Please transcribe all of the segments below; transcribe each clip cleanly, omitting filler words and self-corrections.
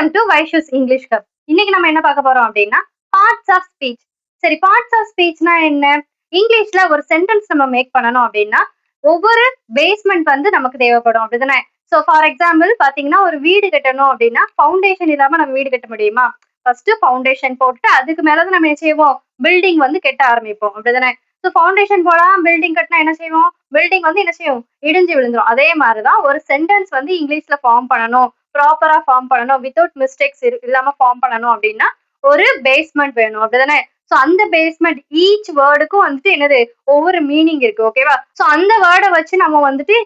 Welcome to Vaishu's English cup. இன்னைக்கு நம்ம என்ன பார்க்க போறோம் அப்படின்னா பார்ட்ஸ் ஆஃப் ஸ்பீச். சரி, பார்ட்ஸ் ஆஃப் ஸ்பீச்னா என்ன? இங்கிலீஷ்ல ஒரு சென்டென்ஸ் நம்ம மேக் பண்ணணும் அப்படின்னா ஒவ்வொரு பேஸ்மெண்ட் வந்து நமக்கு தேவைப்படும், அப்படிதானே? ஸோ ஃபார் எக்ஸாம்பிள் பாத்தீங்கன்னா, ஒரு வீடு கட்டணும் அப்படின்னா ஃபவுண்டேஷன் இல்லாம நம்ம வீடு கட்ட முடியுமா? ஃபர்ஸ்ட் ஃபவுண்டேஷன் போட்டு அதுக்கு மேலதான் நம்ம என்ன செய்வோம், பில்டிங் வந்து கட்ட ஆரம்பிப்போம், அப்படிதானே? ஸோ ஃபவுண்டேஷன் போடாம பில்டிங் கட்டினா என்ன செய்வோம், பில்டிங் வந்து என்ன செய்யும், இடிஞ்சு விழுந்துரும். அதே மாதிரிதான் ஒரு சென்டென்ஸ் வந்து இங்கிலீஷ்ல ஃபார்ம் பண்ணணும், ப்ராப்பரா ஃபார்ம் பண்ணணும், வித்தவுட் மிஸ்டேக்ஸ் இல்லாம ஃபார்ம் பண்ணணும் அப்படின்னா ஒரு பேஸ்மெண்ட் வேணும், அப்படிதானே? சோ அந்த பேஸ்மெண்ட் ஈச் வேர்டுக்கும் வந்துட்டு என்னது, ஒவ்வொரு மீனிங் இருக்கு, ஓகேவா? சோ அந்த வேர்டை வச்சு நம்ம வந்துட்டு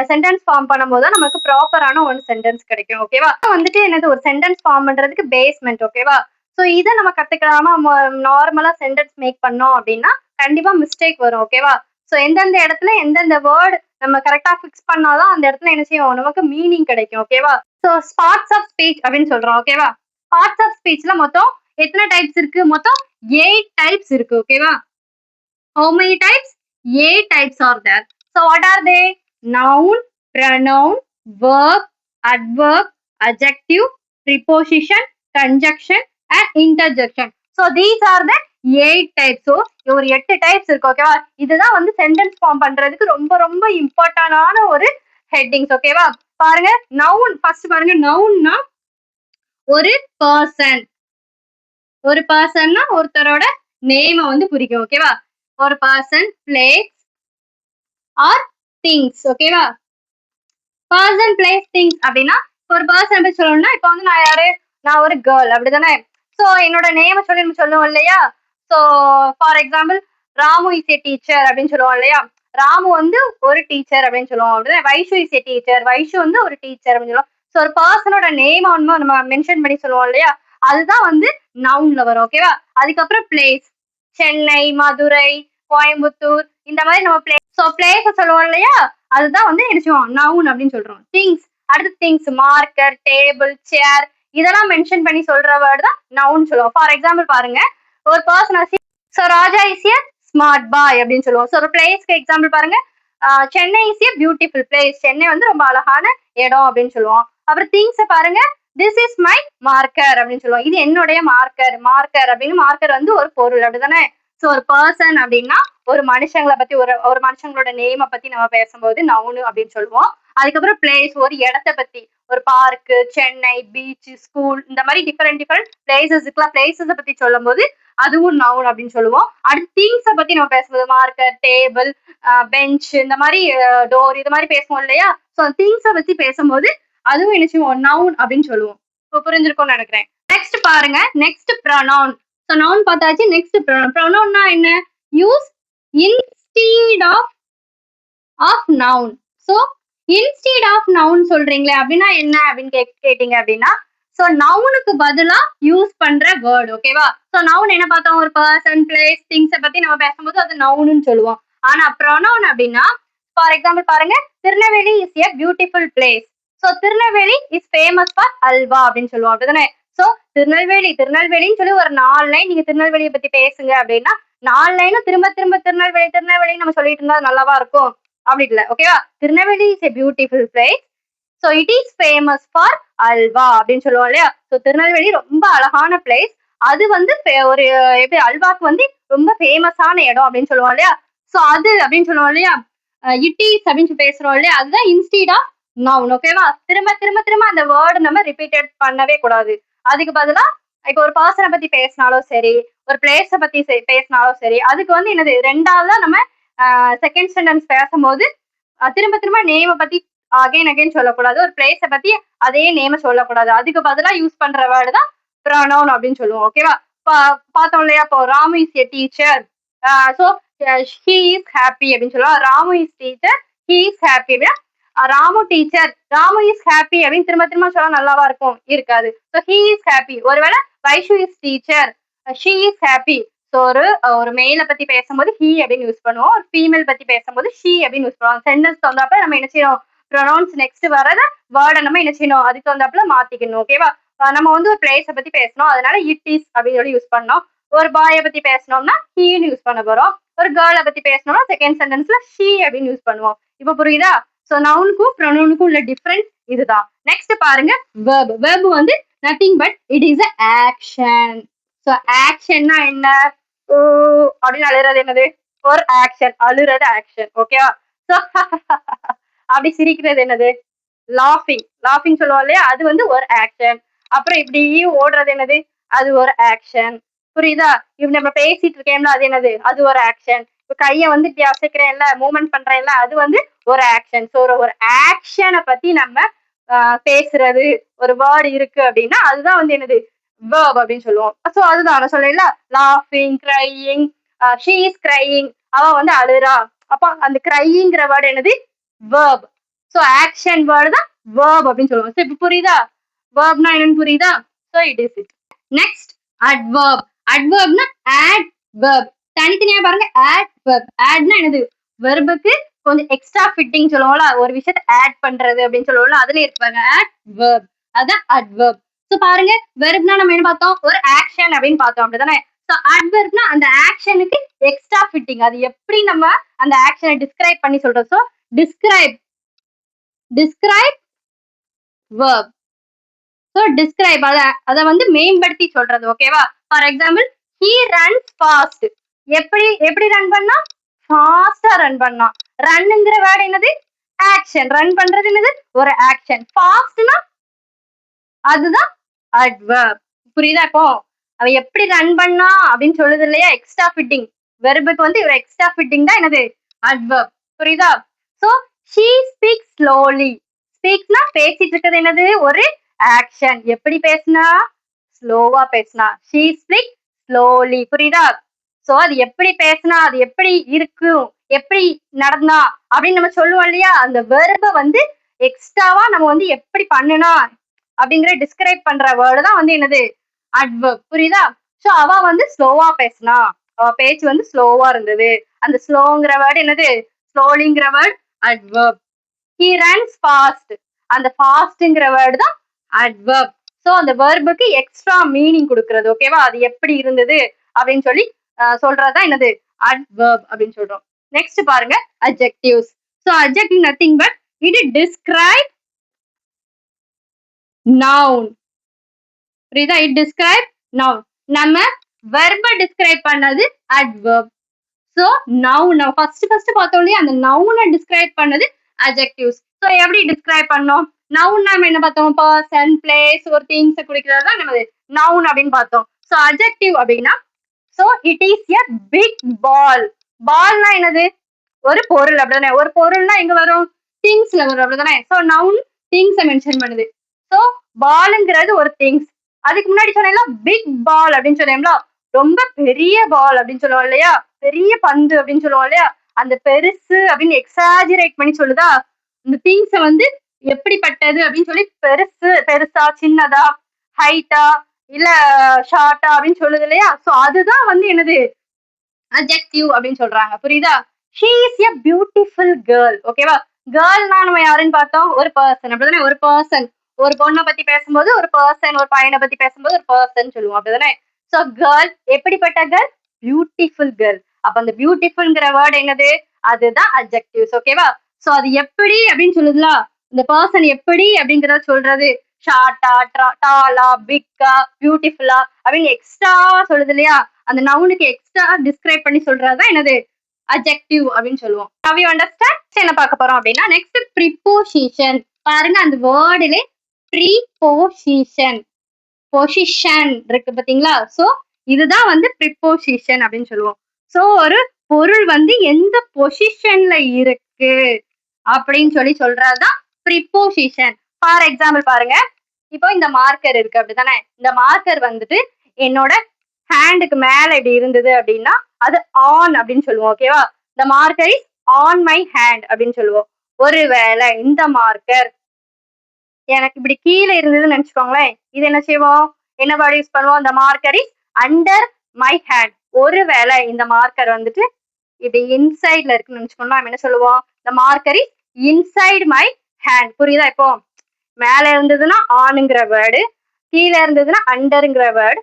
சென்டென்ஸ் ஃபார்ம் பண்ணும்போது நமக்கு ப்ராப்பரான ஒரு சென்டென்ஸ் கிடைக்கும், ஓகேவா? வந்துட்டு என்னது, ஒரு சென்டென்ஸ் ஃபார்ம் பண்றதுக்கு பேஸ்மெண்ட், ஓகேவா? சோ இதை நம்ம கத்துக்காம நார்மலா சென்டென்ஸ் மேக் பண்ணோம் அப்படின்னா கண்டிப்பா மிஸ்டேக் வரும், ஓகேவா? சோ எந்தெந்த இடத்துல எந்தெந்த வேர்டு நம்ம கரெக்டா பிக்ஸ் பண்ணாதான் அந்த இடத்துல என்ன செய்யும், நமக்கு மீனிங் கிடைக்கும், ஓகேவா? சோ பார்ட்ஸ் ஆஃப் ஸ்பீச் அப்படின்னு சொல்றோம், ஓகேவா? பார்ட்ஸ் ஆஃப் ஸ்பீச்ல மொத்தம் எத்தனை டைப்ஸ் இருக்கு? மொத்தம் 8 டைப்ஸ் இருக்கு, ஓகேவா? How many types? 8 types are there. So what are they? Noun, pronoun, verb, adverb, adjective, preposition, conjunction and interjection. So these are the 8 types. So ஒரு 8 types இருக்கு, ஓகேவா? இதுதான் வந்து சென்டென்ஸ் ஃபார்ம் பண்றதுக்கு ரொம்ப ரொம்ப இம்பார்ட்டன்டான ஒரு ஹெட்டிங்ஸ், ஓகேவா? பாருங்க, நவுன் ஃபர்ஸ்ட் பாருங்க. நவுன்னா ஒரு பர்சன், ஒரு பர்சன்னா ஒருத்தரோட நேம வந்து குறிக்கும், ஓகேவா? ஒரு பர்சன், பிளேஸ் ஆர் திங்ஸ், ஓகேவா? பர்சன், பிளேஸ், திங்ஸ் அப்படின்னா ஒரு பர்சன் பத்தி சொல்லணும்னா இப்ப வந்து நான் யாரு, நான் ஒரு கேர்ள், அப்படிதானே? சோ என்னோட நேம சொல்லி நம்ம சொல்லுவோம் இல்லையா? So for example Ramu is a teacher அப்படின்னு சொல்லுவோம் இல்லையா? ராமு வந்து ஒரு டீச்சர் அப்படின்னு சொல்லுவோம், அப்படிதான். Vaishu is a teacher, Vaishu வந்து ஒரு டீச்சர் அப்படின்னு சொல்லுவோம். சோ ஒரு பர்சனோட நேம் வந்து நம்ம மென்ஷன் பண்ணி சொல்லுவோம் இல்லையா? அதுதான் வந்து நவுன்ல வரும், ஓகேவா? அதுக்கப்புறம் பிளேஸ், சென்னை, மதுரை, கோயம்புத்தூர், இந்த மாதிரி நம்ம பிளேஸ், சோ பிளேஸ் சொல்லுவோம் இல்லையா? அதுதான் வந்து என்ன செய்வோம், நவுன் அப்படின்னு சொல்றோம். திங்ஸ், அடுத்து திங்ஸ், மார்க்கர், டேபிள், சேர், இதெல்லாம் மென்ஷன் பண்ணி சொல்ற வேர்டு தான் நவுன் சொல்லுவோம். ஃபார் எக்ஸாம்பிள் பாருங்க, ஒரு person, so Raja is a smart boy அப்படின்னு சொல்லுவோம். சோ ஒரு பிளேஸ்க்கு எக்ஸாம்பிள் பாருங்க, Chennai is a beautiful place, Chennai வந்து ரொம்ப அழகான இடம் அப்படின்னு சொல்லுவோம். அப்புறம் திங்ஸ் பாருங்க, திஸ் இஸ் மை மார்க்கர் அப்படின்னு சொல்லுவோம். இது என்னுடைய மார்க்கர், மார்க்கர் அப்படின்னு, மார்க்கர் வந்து ஒரு பொருள், அப்படிதானே? சோ ஒரு பர்சன் அப்படின்னா ஒரு மனுஷங்களை பத்தி, ஒரு மனுஷங்களோட நேம பத்தி நம்ம பேசும்போது நவுனு அப்படின்னு சொல்லுவோம். அதுக்கப்புறம் பிளேஸ், ஒரு இடத்த பத்தி, ஒரு பார்க்கு, சென்னை, பீச், ஸ்கூல், இந்த மாதிரி டிஃபரெண்ட் பிளேசஸ் இருக்கலாம். பிளேசஸ் பத்தி சொல்லும் போது அதுவும் நவுன் அப்படின்னு சொல்லுவோம். அடுத்து திங்ஸை பத்தி நம்ம பேசும்போது மார்க்கர், டேபிள், பெஞ்ச், இந்த மாதிரி டோர், இது மாதிரி பேசுவோம் இல்லையா? சோ திங்ஸை பத்தி பேசும்போது அதுவும் என்ன செய்வோம், நவுன் அப்படின்னு சொல்லுவோம். இப்போ புரிஞ்சிருக்கும்னு நினைக்கிறேன். நெக்ஸ்ட் பாருங்க, நெக்ஸ்ட் ப்ரொனவுன். சோ நவுன் பார்த்தாச்சு. Next pronoun. ப்ரொனவுன்னா என்ன? Use instead of noun. So instead of noun சொல்றீங்களே அப்படின்னா என்ன அப்படின்னு கேட்டீங்க அப்படின்னா, சோ நவுனுக்கு பதிலா யூஸ் பண்ற வேர்டு, ஓகேவா? சோ நவுன் என்ன பார்த்தோம், ஒரு பர்சன், பிளேஸ், திங்ஸை பத்தி நம்ம பேசும்போது அது நவுன்னு சொல்லுவோம். ஆனா ப்ரொனவுன் அப்படின்னா, ஃபார் எக்ஸாம்பிள் பாருங்க, Tirunelveli is a beautiful place. So Tirunelveli is famous for halwa அப்படின்னு சொல்லுவோம், அப்படிதானே? சோ திருநெல்வேலின்னு சொல்லி ஒரு 4 லைன் நீங்க திருநெல்வேலியை பத்தி பேசுங்க அப்படின்னா 4 லைனும் திரும்ப திரும்ப திருநெல்வேலி திருநெல்வேலி நம்ம சொல்லிட்டு இருந்தா நல்லாவா இருக்கும்? அப்படி இல்ல, ஓகேவா? Tirunelveli is a beautiful place, so it is famous for halwa அப்படின்னு சொல்லுவோம் இல்லையா? சோ திருநெல்வேலி ரொம்ப அழகான பிளேஸ், அது வந்து ஒரு எப்படி அல்வாக்கு வந்து ரொம்ப ஃபேமஸான இடம் அப்படின்னு சொல்லுவோம் இல்லையா? சோ அது அப்படின்னு சொல்லுவோம் இல்லையா? இட் இஸ் அப்படின்னு பேசுறோம் இல்லையா? அதுதான் இன்ஸ்டீட் ஆஃப் நவுன், ஓகேவா? திரும்ப திரும்ப திரும்ப அந்த வேர்டு நம்ம ரிப்பீட்டட் பண்ணவே கூடாது. அதுக்கு பதிலா இப்ப ஒரு பர்சனை பத்தி பேசினாலும் சரி, ஒரு பிளேஸ பத்தி பேசினாலும் சரி, அதுக்கு வந்து என்னது, ரெண்டாவதா நம்ம செகண்ட் சென்டென்ஸ் பேசும்போது திரும்ப திரும்ப நேம பத்தி அகைன் அகைன் சொல்லக்கூடாது. ஒரு பிளேஸ பத்தி அதே நேம சொல்லக்கூடாது. அதுக்கு பதிலா யூஸ் பண்ற வேர்டு தான் ப்ரொனவுன் அப்படின்னு சொல்லுவோம், ஓகேவா? பார்த்தோம் இல்லையா? இப்போ Ramu is a teacher, so he is happy அப்படின்னு சொல்லுவோம். Ramu is teacher, he is happy அப்படின்னா Ramu teacher, Ramu is happy அப்படின்னு திரும்ப திரும்ப சொல்ல நல்லாவா இருக்கும்? இருக்காது. So he is happy. ஒருவேளை Vaishu is teacher, she is happy. So ஒரு மெயிலை பத்தி பேசும்போது ஹி அப்படின்னு யூஸ் பண்ணுவோம், ஒரு ஃபீமேல் பத்தி பேசும்போது ஷி அப்படின்னு யூஸ் பண்ணுவோம். சென்டென்ஸ் தகுந்தாப்புல நம்ம என்ன செய்யணும், ப்ரொனவுன்ஸ் நெக்ஸ்ட் வரத வேர்டை நம்ம என்ன செய்யணும், அதுக்கு தகுந்தாப்புல மாத்திக்கணும், ஓகேவா? நம்ம வந்து ஒரு பிளேஸை பத்தி பேசணும், அதனால இட் இஸ் அப்படின்னு சொல்லி யூஸ் பண்ணோம். ஒரு பாயை பத்தி பேசணும்னா ஹீன்னு யூஸ் பண்ண போறோம். ஒரு கேர்ளை பத்தி பேசணும்னா செகண்ட் சென்டென்ஸ்ல ஷி அப்படின்னு யூஸ் பண்ணுவோம். இப்ப புரியுதா? சோ நவுனுக்கும் ப்ரொனவுனுக்கும் உள்ள டிஃபரன்ஸ் இதுதான். நெக்ஸ்ட் பாருங்க, வெர்ப். வெர்ப் வந்து nothing but it is a action. So ஆக்ஷன்னா என்ன? ஓ அப்படின்னு அழுறது என்னது? ஒரு ஆக்ஷன். அழுறது ஆக்ஷன். ஓகேவா? ஸோ அப்படி சிரிக்கிறது என்னது? லாஃபிங். லாஃபிங் சொல்லுவோம் இல்லையா? அது வந்து ஒரு ஆக்ஷன். அப்புறம் இப்படி ஓடுறது என்னது? அது ஒரு ஆக்ஷன். புரியுதா? இப்ப நம்ம பேசிட்டு இருக்கேன்ல அது என்னது? அது ஒரு ஆக்ஷன். இப்ப கைய வந்து இப்படி அசைக்கிறேன்ல, மூவ்மெண்ட் பண்றேன்ல, அது வந்து ஒரு ஆக்ஷன். ஸோ ஒரு ஆக்ஷனை பத்தி நம்ம பேசுறது ஒரு வேர்டு இருக்கு அப்படின்னா அதுதான் வந்து என்னது? வேர்ப் அப்படின்னு சொல்லுவோம். ஸோ அதுதான் நான் சொல்லல, லாஃபிங், கிரையிங், ஷீ இஸ் கிரையிங், அவ வந்து அழுறா. அப்ப அந்த கிரையிங்கிற வேர்டு என்னது? வேர்ப். ஸோ ஆக்ஷன் வேர்டு தான் வேர்ப் அப்படின்னு சொல்லுவோம். ஸோ இப்ப புரியுதா? வேர்ப்னா என்னன்னு புரியுதா? So it is it. Next adverb. அட்வர்ப்னா ஆட் வெர்ப். தனித்தனியா பாருங்க. Add verb. ஆட்னா என்னது? வெர்புக்கு கொஞ்சம் எக்ஸ்ட்ரா ஃபிட்டிங் சொல்லுவோம்ல, ஒரு விஷயத்தை ஆட் பண்றது அப்படின்னு சொல்லுவோம்ல, அதுல இருப்பாங்க ஆட் வெர்ப். அதான் அட்வர்ப். ஸோ பாருங்க, வெர்ப்னா நம்ம என்ன பார்த்தோம்? ஒரு ஆக்ஷன் அப்படின்னு பார்த்தோம், அப்படிதானே? ஸோ அட்வர்ப்னா அந்த ஆக்ஷனுக்கு எக்ஸ்ட்ரா ஃபிட்டிங். அது எப்படி நம்ம அந்த ஆக்ஷனை டிஸ்கிரைப் பண்ணி சொல்றோம்? So describe, describe verb. So describe அதை வந்து மேம்படுத்தி சொல்றது. ஓகேவா? For example, he runs fast. எப்படி எப்படி ரன் பண்ணா? ஃபாஸ்டா ரன் பண்ணா. ரன்னுங்கிற வேர்டு என்னது? ஆக்ஷன். ரன் பண்றது என்னது? ஒரு ஆக்ஷன். ஃபாஸ்ட்னா அதுதான் அட்வர்ப். புரியுதா? இப்போ அவ எப்படி ரன் பண்ணா அப்படின்னு சொல்லுது இல்லையா? Extra fitting. வெர்புக்கு வந்து ஒரு எக்ஸ்ட்ரா ஃபிட்டிங் தான் என்னது? அட்வர்ப். புரியுதா? So she speaks slowly. ஸ்பீக்ஸ்னா பேசிட்டு இருக்கிறது என்னது? ஒரு ஆக்ஷன். எப்படி பேசினா? ஸ்லோவா பேசினா. She speak slowly. புரியுதா? சோ அது எப்படி பேசினா, அது எப்படி இருக்கும், எப்படி நடந்தா அப்படின்னு நம்ம சொல்லுவோம் இல்லையா? அந்த வெர்ப வந்து எக்ஸ்ட்ராவா நம்ம வந்து எப்படி பண்ணுனா அப்படிங்கிற டிஸ்கிரைப் பண்ற வேர்டு தான் வந்து என்னது? அட்வர்ப். புரியுதா? சோ அவ வந்து ஸ்லோவா பேசினா. அவ பேச்சு வந்து ஸ்லோவா இருந்தது. அந்த ஸ்லோங்கிற வேர்டு என்னது? ஸ்லோலிங்கிற word adverb. He runs fast. அந்த ஃபாஸ்ட்ங்கிற வேர்டு தான் அட்வர்ப். சோ அந்த வெர்புக்கு எக்ஸ்ட்ரா மீனிங் கொடுக்கிறது. ஓகேவா? அது எப்படி இருந்தது அப்படின்னு சொல்லி சொல்றதுதான் என்னது? அட்வர்ப் அப்படின்னு சொல்றோம். நெக்ஸ்ட் பாருங்க, adjectives. So adjective nothing but it describe noun. புரியுதா? It describe noun. நம்ம வெர்ப டிஸ்கிரைப் பண்ணது அட்வர்ப். சோ நவுன் ஃபர்ஸ்ட் பார்த்தோம் இல்லையா? அந்த நவுனை டிஸ்கிரைப் பண்ணது அட்ஜெக்டிவ்ஸ். சோ எப்படி டிஸ்கிரைப் பண்ணோம்? நவுன் நாம என்ன பார்த்தோம்? பர்சன், பிளேஸ், ஒரு திங்ஸ் குறிக்கிறது தான் நம்ம நவுன் அப்படின்னு பார்த்தோம். சோ அட்ஜெக்டிவ் அப்படின்னா, so it is a big ball. பால்னா என்னது? ஒரு பொருள். அப்படிதானே? ஒரு பொருள்னா எங்க வரும்? திங்ஸ்ல வரும். அப்படிதானே? சோ நவுன் திங்ஸை மென்ஷன் பண்ணுது. சோ பால்ங்கிறது ஒரு திங்ஸ். அதுக்கு முன்னாடி சொன்னேன்ல பிக் பால் அப்படின்னு சொன்னேன்ல, ரொம்ப பெரிய பால் அப்படின்னு சொல்லுவோம் இல்லையா? பெரிய பந்து அப்படின்னு சொல்லுவோம் இல்லையா? அந்த பெருசு அப்படின்னு எக்ஸாஜரேட் பண்ணி சொல்லுதா? இந்த திங்ஸ வந்து எப்படிப்பட்டது அப்படின்னு சொல்லி பெருசு, பெருசா, சின்னதா, ஹைட்டா, இல்ல ஷார்ட்டா அப்படின்னு சொல்லுது இல்லையா? சோ அதுதான் வந்து என்னது? அட்ஜெக்டிவ் அப்படின்னு சொல்றாங்க. புரியுதா? She is a beautiful girl. ஓகேவா? கேர்ள்னா நம்ம யாருன்னு பார்த்தோம்? ஒரு பர்சன். அப்படிதானே? ஒரு பர்சன். ஒரு பொண்ணை பத்தி பேசும்போது ஒரு பர்சன், ஒரு பையனை பத்தி பேசும்போது ஒரு பர்சன் சொல்லுவோம். அப்படிதானே? சோ கேர்ள் எப்படிப்பட்ட கேர்ள்? Beautiful girl. அப்ப அந்த பியூட்டிஃபுல்ங்கிற வேர்டு என்னது? அதுதான் அட்ஜெக்டிவ்ஸ். ஓகேவா? சோ அது எப்படி அப்படின்னு சொல்லுதுல, இந்த பர்சன் எப்படி அப்படிங்கறத சொல்றது. ஷார்ட்டா, டாலா, பிக்கா, பியூட்டிஃபுல்லா அப்படின்னு எக்ஸ்ட்ரா சொல்லுது இல்லையா? அந்த நவுனுக்கு எக்ஸ்ட்ரா டிஸ்கிரைப் பண்ணி சொல்றதுதான் என்னது? அட்ஜெக்டிவ் அப்படின்னு சொல்லுவோம். Now you understand? என்ன பார்க்க போறோம் அப்படின்னா, நெக்ஸ்ட் ப்ரிப்போசிஷன். பாருங்க, அந்த வேர்டுலே ப்ரிப்போசிஷன், பொசிஷன் இருக்கு பாத்தீங்களா? சோ இதுதான் வந்து ப்ரிப்போசிஷன் அப்படின்னு சொல்லுவோம். சோ ஒரு பொருள் வந்து எந்த பொசிஷன்ல இருக்கு அப்படின்னு சொல்லி சொல்றதுதான் ப்ரிப்போசிஷன். ஃபார் எக்ஸாம்பிள் பாருங்க, இப்போ இந்த மார்க்கர் இருக்கு அப்படிதானே? இந்த மார்க்கர் வந்துட்டு என்னோட ஹேண்டுக்கு மேல இப்படி இருந்தது அப்படின்னா அது ஆன் அப்படின்னு சொல்லுவோம். ஓகேவா? இந்த marker is on my hand அப்படின்னு சொல்லுவோம். ஒருவேளை இந்த மார்க்கர் எனக்கு இப்படி கீழே இருந்ததுன்னு நினைச்சுக்கோங்களேன், இது என்ன செய்வோம்? என்ன வேர்டு யூஸ் பண்ணுவோம்? இந்த marker is under my hand. ஒருவேளை இந்த மார்க்கர் வந்துட்டு இப்படி இன்சைட்ல இருக்குன்னு நினைச்சுக்கோங்க, நம்ம என்ன சொல்லுவோம்? இந்த marker is inside my hand. புரியுதா? இப்போ மேல இருந்ததுன்னா ஆனுங்கிற வேர்டு, கீழே இருந்ததுன்னா அண்டருங்கிற வேர்டு,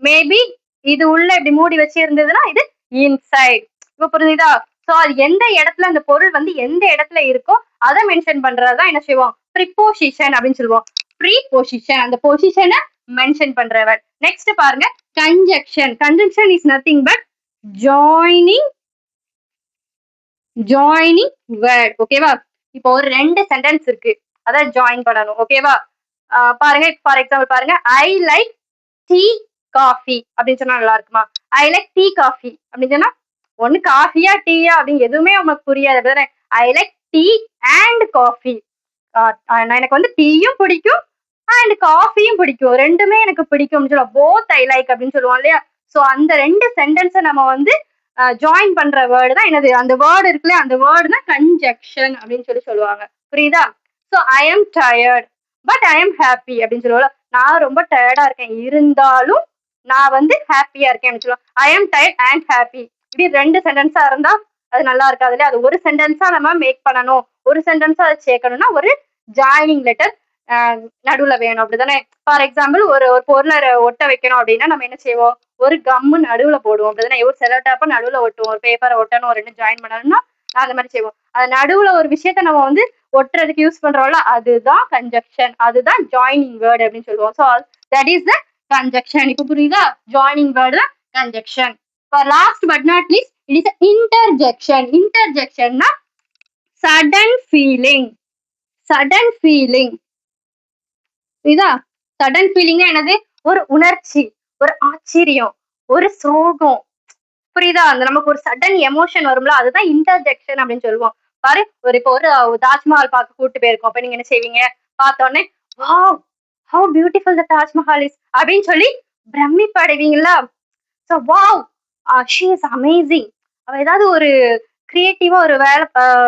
மேபி இது உள்ள இப்படி மூடி வச்சு இருந்ததுன்னா இது இன்சைட். இப்ப புரியுதா? சோ அது எந்த இடத்துல அந்த பொருள் வந்து எந்த இடத்துல இருக்கோ அதை மென்ஷன் பண்றதுதான் என்ன செய்வோம்? ப்ரிப்போசிஷன் அப்படின்னு சொல்லுவோம். ப்ரீபொசிஷன். அந்த பொசிஷனை மென்ஷன் பண்ற வேர்ட். நெக்ஸ்ட் பாருங்க conjunction. Conjunction is nothing but joining word. ஓகேவா? இப்போ ஒரு 2 சென்டென்ஸ் இருக்கு, அத ஜாயின் பண்ணணும். ஓகேவா? பாருங்க, ஃபார் எக்ஸாம்பிள் பாருங்க, ஐ லைக் டீ காஃபி அப்படின்னு சொன்னா நல்லா இருக்குமா? ஐ லைக் டீ காஃபி அப்படின்னு சொன்னா ஒண்ணு காஃபியா டீயா அப்படின்னு எதுவுமே உங்களுக்கு புரியாது. I like tea and coffee. எனக்கு வந்து டீயும் பிடிக்கும் அண்ட் காஃபியும் பிடிக்கும், ரெண்டுமே எனக்கு பிடிக்கும் சொல்லுவோம். போத் ஐ லைக் அப்படின்னு சொல்லுவோம் இல்லையா? சோ அந்த 2 சென்டென்ஸை நம்ம வந்து ஜாயின் பண்ற வேர்டு தான் என்னது, அந்த வேர்டு இருக்குல்ல, அந்த வேர்டு தான் கன்ஜக்ஷன் அப்படின்னு சொல்லுவாங்க. புரியுதா? So I am tired but I am happy அப்படின்னு சொல்லுவோம். நான் ரொம்ப டயர்டா இருக்கேன், இருந்தாலும் நான் வந்து ஹாப்பியா இருக்கேன் அப்படின்னு சொல்லுவோம். I am tired and happy. இப்படி 2 சென்டென்ஸா இருந்தா அது நல்லா இருக்காது இல்லையா? அது ஒரு சென்டென்ஸா நம்ம மேக் பண்ணணும், ஒரு சென்டென்ஸா அதை சேர்க்கணும்னா ஒரு ஜாயினிங் லெட்டர் நடுவுல வேணும், அப்படிதானே? ஃபார் எக்ஸாம்பிள் ஒரு ஒரு பொருளை ஒட்ட வைக்கணும் அப்படின்னா நம்ம என்ன செய்வோம், ஒரு கம்மு நடுவுல போடுவோம், அப்படிதானே? ஒரு செலோடேப்பை நடுவுல ஒட்டுவோம், ஒரு பேப்பரை ஒட்டணும், ரெண்டு ஜாயின் பண்ணணும்னா அந்த மாதிரி செய்வோம். அது நடுவுல ஒரு விஷயத்த நம்ம வந்து ஒட்டுறதுக்கு யூஸ் பண்றோம்ல, அதுதான் கன்ஜக்ஷன், அதுதான் ஜாயினிங் வேர்டு அப்படின்னு சொல்லுவோம். So that is the conjunction. இப்போ புரியுதா? ஜாயினிங் வேர்டு தான் conjunction. Last but not least it is interjection. இன்டர்ஜெக்ஷன்னா சடன் ஃபீலிங். சடன் ஃபீலிங் புரியுதா? சடன் ஃபீலிங்னா என்னது? ஒரு உணர்ச்சி, ஒரு ஆச்சரியம், ஒரு சோகம். புரியுதா? அந்த நமக்கு ஒரு சடன் எமோஷன் வரும்ல, அதுதான் இன்டர்ஜெக்ஷன் அப்படின்னு சொல்லுவோம். பாரு, இப்போ ஒரு தாஜ்மஹால் பார்க்க கூட்டு போயிருக்கோம். அப்ப நீங்க என்ன செய்வீங்க? பார்த்தோன்னே wow how beautiful the Taj Mahal is அப்படின்னு சொல்லி பிரமிப்படைவீங்களா? So wow she is amazing. அவ ஏதாவது ஒரு கிரியேட்டிவா ஒரு வேலை,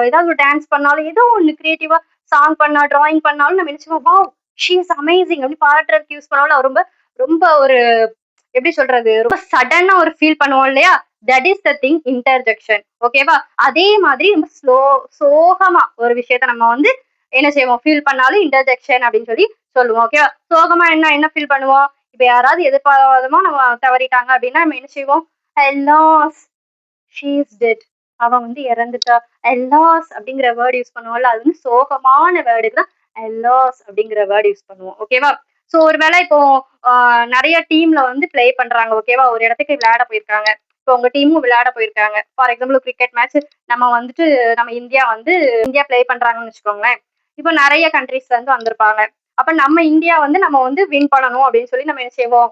ஏதாவது ஒரு டான்ஸ் பண்ணாலும், ஏதோ ஒன்று கிரியேட்டிவா சாங் பண்ணா, டிராயிங் பண்ணாலும் நம்ம நினைச்சுக்கோம் வாவ் ஷீ இஸ் அமேசிங் அப்படி பாராட்டுறதுக்கு யூஸ் பண்ணாலும் ரொம்ப ரொம்ப ஒரு எப்படி சொல்றது, ரொம்ப சடனா ஒரு ஃபீல் பண்ணுவோம் இல்லையா? That is the thing interjection. ஓகேவா? அதே மாதிரி ரொம்ப சோகமா ஒரு விஷயத்த நம்ம வந்து என்ன செய்வோம், ஃபீல் பண்ணாலும் இன்டர்ஜெக்ஷன் அப்படின்னு சொல்லி சொல்லுவோம். ஓகேவா? சோகமா என்ன என்ன ஃபீல் பண்ணுவோம்? இப்ப யாராவது எதிர்பாராதமா நம்ம தவறிட்டாங்க அப்படின்னா நம்ம என்ன செய்வோம்? ஐ லாஸ் ஷீ இஸ் டெட். அவ வந்து இறந்துட்டா. ஐ லாஸ் அப்படிங்கிற வேர்டு யூஸ் பண்ணுவோம்ல, அது வந்து சோகமான வேர்டுக்கு தான் ஐ லாஸ் அப்படிங்கிற வேர்டு யூஸ் பண்ணுவோம். ஓகேவா? சோ ஒருவேளை இப்போ நிறைய டீம்ல வந்து பிளே பண்றாங்க. ஓகேவா? ஒரு இடத்துக்கு விளையாட போயிருக்காங்க. இப்போ உங்க டீமும் விளையாட போயிருக்காங்க. ஃபார் எக்ஸாம்பிள் கிரிக்கெட் மேட்ச் நம்ம வந்துட்டு நம்ம இந்தியா பிளே பண்றாங்கன்னு வச்சுக்கோங்களேன். இப்போ நிறைய கண்ட்ரீஸ்ல இருந்து வந்திருப்பாங்க. அப்ப நம்ம வந்து வின் பண்ணணும் அப்படின்னு சொல்லி நம்ம என்ன செய்வோம்,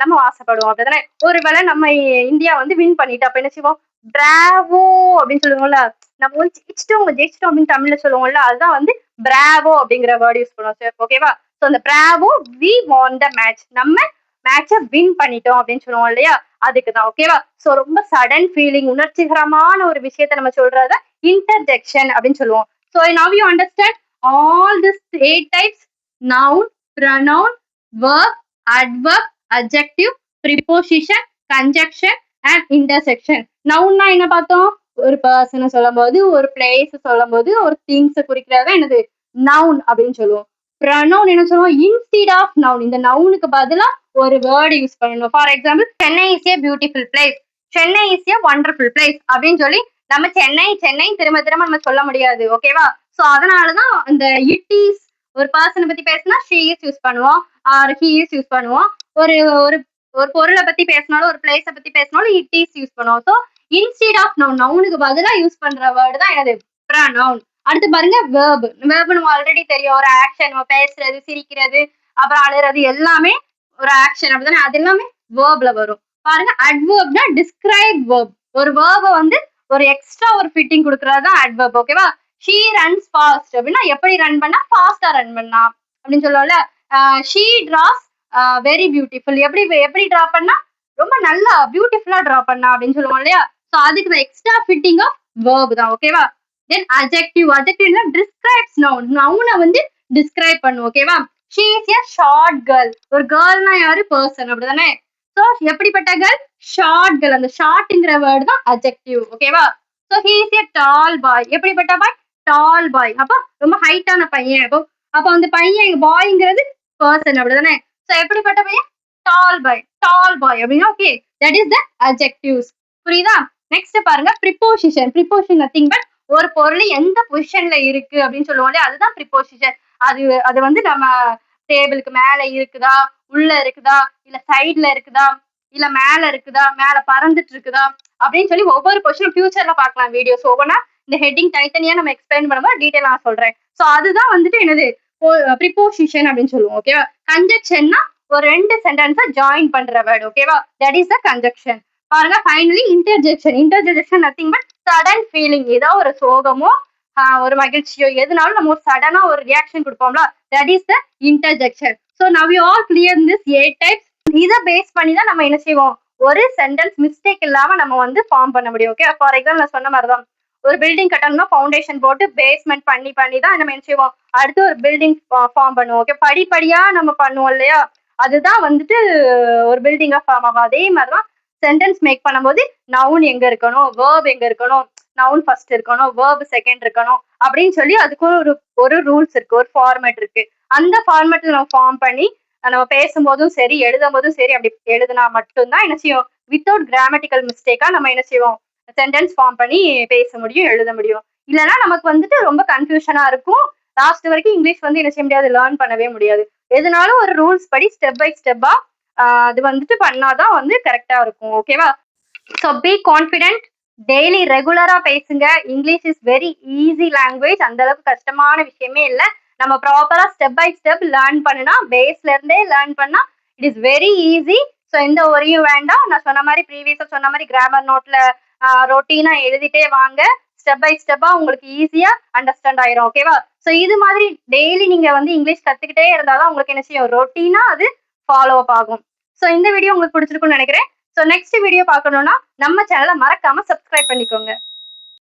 நம்ம ஆசைப்படுவோம், அப்படிதானே? ஒருவேளை நம்ம இந்தியா வந்து வின் பண்ணிட்டு அப்ப என்ன செய்வோம், பிராவோ அப்படின்னு சொல்லுவோம்ல, நம்ம வந்து ஜெயிச்சிட்டோம் அப்படின்னு தமிழ்ல சொல்லுவோம்ல, அதுதான் வந்து பிராவோ அப்படிங்கிற வேர்டு யூஸ் பண்ணுவோம். ஓகேவா? ஸோ அந்த Bravo we won the match, நம்ம மேட்சை வின் பண்ணிட்டோம் அப்படின்னு சொல்லுவோம் இல்லையா? அதுக்குதான். ஓகேவா? ஸோ ரொம்ப சடன் ஃபீலிங், உணர்ச்சிகரமான ஒரு விஷயத்த நம்ம சொல்றத இன்டர்ஜெக்ஷன் அப்படின்னு சொல்லுவோம். So now you understand all these 8 types: noun, pronoun, verb, adverb, adjective, preposition, conjunction and intersection. nounனா என்ன பார்த்தோம்? ஒரு பர்சனை சொல்லும் போது, ஒரு பிளேஸ் சொல்லும் போது, ஒரு திங்ஸ் குறிக்கிறத என்னது noun அப்படின்னு சொல்லுவோம். pronoun என்ன சொல்லுவோம்? instead of noun, இந்த நவுனுக்கு பதிலா ஒரு வேர்டு யூஸ் பண்ணணும். For example Chennai is a beautiful place, Chennai is a wonderful place அப்படின்னு சொல்லி நம்ம சென்னை திரும்ப திரும்ப நம்ம சொல்ல முடியாது. ஓகேவா? சோ அதனாலதான் அந்த இட் இஸ், ஒரு பர்சனை பத்தி பேசினா ஷீ இஸ் யூஸ் பண்ணுவோம், ஆர் ஹி இஸ் யூஸ் பண்ணுவோம். ஒரு ஒரு ஒரு பொருளை பத்தி பேசினாலும், ஒரு பிளேஸை பத்தி பேசினாலும் இட் இஸ் யூஸ் பண்ணுவோம். ஸோ இன்ஸ்டீட் ஆஃப் நவுன், நவுனுக்கு பதிலா யூஸ் பண்ற வேர்டு தான் என்னது? ப்ரொனவுன். அடுத்து பாருங்க வேர்பு. வேர்பு நம்ம ஆல்ரெடி தெரியும், ஒரு ஆக்ஷன், நம்ம பேசுறது, சிரிக்கிறது, அப்புறம் அழுறது எல்லாமே ஒரு ஆக்ஷன், அப்படிதானே? அது எல்லாமே வேர்ப்ல வரும். பாருங்க அட்வர்ப்னா டிஸ்கிரைப் வேர்ப். ஒரு வேர்பை வந்து ஒரு எக்ஸ்ட்ரா ஒரு ஃபிட்டிங் கொடுக்கறது தான் அட்வர்ப். ஓகேவா? ஷீ ரன்ஸ் ஃபாஸ்ட் அப்படின்னா எப்படி ரன் பண்ணா, ஃபாஸ்டா ரன் பண்ணா அப்படின்னு சொல்லுவோம்ல. ஷீ டிராஸ் வெரி பியூட்டிஃபுல், எப்படி டிரா பண்ணா, ரொம்ப நல்லா பியூட்டிஃபுல்லா டிரா பண்ணா அப்படின்னு சொல்லுவோம் இல்லையா? ஸோ அதுக்கு எக்ஸ்ட்ரா ஃபிட்டிங் ஆஃப் வேர்ப் தான். ஓகேவா? தென் அட்ஜெக்டிவ்னா டிஸ்கிரைப்ஸ் நவுன், நவுனை வந்து டிஸ்கிரைப் பண்ணும். ஓகேவா? She is a short girl. ஒரு கேர்ள்னா யாரு? பர்சன், அப்படிதானே? ஸோ எப்படிப்பட்ட கேர்ள்? Short girl. அந்த ஷார்ட்ங்கிற வேர்டு தான் அட்ஜெக்டிவ். ஓகேவா? ஸோ ஹி இஸ் எ டால் பாய். எப்படிப்பட்ட பாய்? டால் பாய். அப்போ ரொம்ப ஹைட்டான பையன். அப்போ அந்த பையன் பாய்ங்கிறது பர்சன், அப்படிதானே? ஸோ எப்படிப்பட்ட பையன்? டால் பாய் அப்படின்னா okay, that is the adjectives. புரியுதா? நெக்ஸ்ட் பாருங்க ப்ரிப்போசிஷன். ப்ரிப்போசிஷன் நத்திங் பட் ஒரு பொருள் எந்த பொசிஷன்ல இருக்கு அப்படின்னு சொல்லுவோம், அதுதான் ப்ரிப்போசிஷன். அது வந்து நம்ம டேபிளுக்கு மேல இருக்குதா, உள்ள இருக்குதா, இல்ல சைடுல இருக்குதா, இல்ல மேல இருக்குதா, மேல பறந்துட்டு இருக்குதா அப்படின்னு சொல்லி ஒவ்வொரு கொஸ்டின் ஃபியூச்சர்ல பார்க்கலாம் வீடியோஸ் ஒவ்வொன்றா. இந்த ஹெட்டிங் தனித்தனியா நம்ம எக்ஸ்பிளைன் பண்ணும்போது டீடைலா நான் சொல்றேன். சோ அதுதான் வந்துட்டு என்னது ப்ரிப்போசிஷன் அப்படின்னு சொல்லுவோம். ஓகேவா? கன்ஜெக்ஷன்னா ஒரு 2 சென்டென்ஸை ஜாயின் பண்ற வேர்டு. ஓகேவா? That is the conjunction. பாருங்க finally interjection. Interjection nothing but sudden feeling. ஏதோ ஒரு சோகமோ ஒரு மகிழ்ச்சியோ எதுனாலும் நம்ம சடனா ஒரு ரியாக்ஷன் கொடுப்போம்ல, that is the interjection. So now you all clear this 8 types. இதை பேஸ் பண்ணி தான் நம்ம என்ன செய்வோம், ஒரு சென்டென்ஸ் மிஸ்டேக் இல்லாம நம்ம வந்து ஃபார்ம் பண்ண முடியும். ஓகே, ஃபார் எக்ஸாம்பிள் நான் சொன்ன மாதிரி தான் ஒரு பில்டிங் கட்டணும்னா ஃபவுண்டேஷன் போட்டு பேஸ்மெண்ட் பண்ணி பண்ணி தான் நம்ம என்ன செய்வோம், அடுத்து ஒரு பில்டிங் ஃபார்ம் பண்ணுவோம். ஓகே, படிப்படியா நம்ம பண்ணுவோம் இல்லையா, அதுதான் வந்துட்டு ஒரு பில்டிங்கா ஃபார்ம் ஆகும். அதே மாதிரிதான் சென்டென்ஸ் மேக் பண்ணும்போது நவுன் எங்க இருக்கணும், வேர்ப் எங்க இருக்கணும், நவுன் ஃபர்ஸ்ட் இருக்கணும், வேர்ப் செகண்ட் இருக்கணும் அப்படின்னு சொல்லி அதுக்கு ஒரு ரூல்ஸ் இருக்கு, ஒரு ஃபார்மேட் இருக்கு. அந்த ஃபார்மேட்ல நம்ம ஃபார்ம் பண்ணி நம்ம பேசும்போதும் சரி எழுதும் போதும் சரி அப்படி எழுதுனா மட்டும்தான் என்ன செய்யும், வித்தவுட் கிராமட்டிக்கல் மிஸ்டேக்கா நம்ம என்ன செய்வோம், சென்டென்ஸ் ஃபார்ம் பண்ணி பேச முடியும், எழுத முடியும். இல்லைன்னா நமக்கு வந்துட்டு ரொம்ப கன்ஃபியூஷனா இருக்கும். லாஸ்ட் வரைக்கும் இங்கிலீஷ் வந்து என்ன செய்ய முடியாது, லேர்ன் பண்ணவே முடியாது. எதுனாலும் ஒரு ரூல்ஸ் படி ஸ்டெப் பை ஸ்டெப்பா அது வந்துட்டு பண்ணாதான் வந்து கரெக்டா இருக்கும். ஓகேவா? ஸோ பி கான்ஃபிடென்ட், டெய்லி ரெகுலரா பேசுங்க. English is very easy language. அந்த அளவுக்கு கஷ்டமான விஷயமே இல்லை. நம்ம ப்ராப்பரா ஸ்டெப் பை ஸ்டெப் லேர்ன் பண்ணுனா, பேஸ்ல இருந்தே லேர்ன் பண்ணா it is very easy. So எந்த ஒரியும் வேண்டாம். நான் சொன்ன மாதிரி ப்ரீவியஸா சொன்ன மாதிரி கிராமர் நோட்ல ரொட்டீனா எழுதிட்டே வாங்க. ஸ்டெப் பை ஸ்டெப்பா உங்களுக்கு ஈஸியா அண்டர்ஸ்டாண்ட் ஆயிரும். ஓகேவா? ஸோ இது மாதிரி டெய்லி நீங்க வந்து இங்கிலீஷ் கத்துக்கிட்டே இருந்தாதான் உங்களுக்கு என்ன செய்யும், ரொட்டீனா அது ஃபாலோ அப் ஆகும். ஸோ இந்த வீடியோ உங்களுக்கு பிடிச்சிருக்கும்னு நினைக்கிறேன். ஸோ நெக்ஸ்ட் வீடியோ பார்க்கணும்னா நம்ம சேனலை மறக்காம சப்ஸ்கிரைப் பண்ணிக்கோங்க.